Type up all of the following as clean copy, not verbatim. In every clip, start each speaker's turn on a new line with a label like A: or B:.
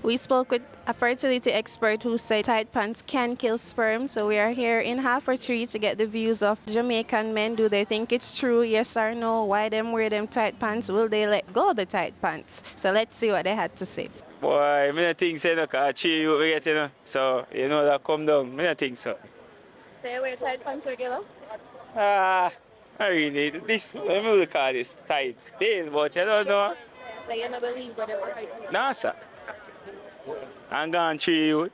A: We spoke with a fertility expert who said tight pants can kill sperm. So we are here in Half or Tree to get the views of Jamaican men. Do they think it's true? Yes or no? Why them wear them tight pants? Will they let go of the tight pants? So let's see what they had to say.
B: Boy, I don't think so, because cheer you get, So, that come down. I don't think so.
A: They wear tight pants regular?
B: Ah, I really, let me look at this tight still, but I don't know.
A: So you don't believe what they were?
B: No, sir. I'm going to cheer you.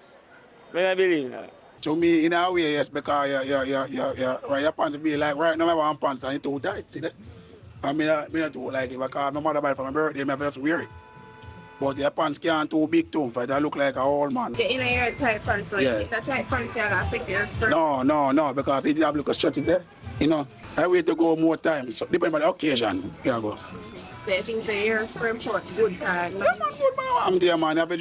B: I don't believe that.
C: To me, in a way, yes, because your pants be like, right now, I want pants and it's too tight, see that? And me not too like it, because no matter about for my birthday, I have to wear it. But your pants can't too big too, for it look like a old man.
A: Yeah, in your tight pants, so
C: yeah.
A: If the tight pants, you're going to affect your sperm.
C: No, because it have look a stretch there. I wait to go more time, so depending on the occasion, yeah, go.
A: So you think that your sperm short good time?
C: Yeah, man, good man. I'm there, man. You have to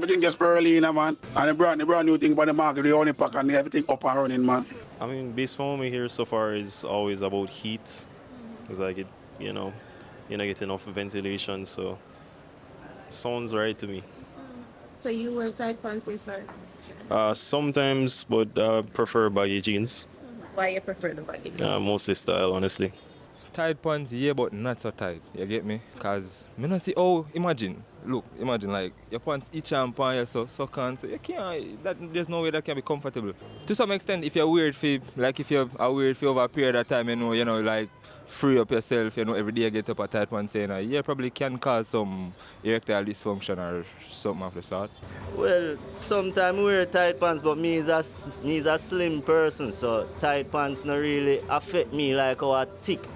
C: drink your spirulina, man. And the brand new thing by the market, the only pack and everything up and running, man.
D: I mean, based on what we hear so far is always about heat. It's like you don't get enough ventilation, so sounds right to me.
A: So you wear tight pants, sir?
D: Sometimes, but prefer baggy jeans.
A: Why you prefer the baggy?
D: Mostly style, honestly.
E: Tight pants, yeah, but not so tight. You get me? Cause me not see. Oh, imagine like your pants each arm pan you so can't. So you can't. There's no way that can be comfortable. To some extent, if you're weird for if you're weird for over a period of time, like free up yourself. Every day you get up a tight pants, you probably can cause some erectile dysfunction or something of the sort.
F: Well, sometimes we wear tight pants, but me is a slim person, so tight pants not really affect me like how a thick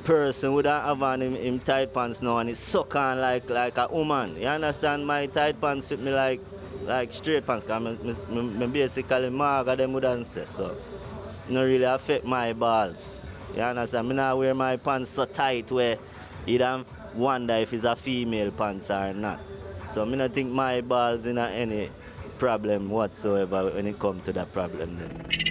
F: person would have on him tight pants now and it suck on like a woman. You understand? My tight pants fit me like straight pants, because I'm basically maga them wouldn't say, so not really affect my balls. You understand? I not wear my pants so tight where you don't wonder if it's a female pants or not. So I don't think my balls in any problem whatsoever when it comes to that problem then.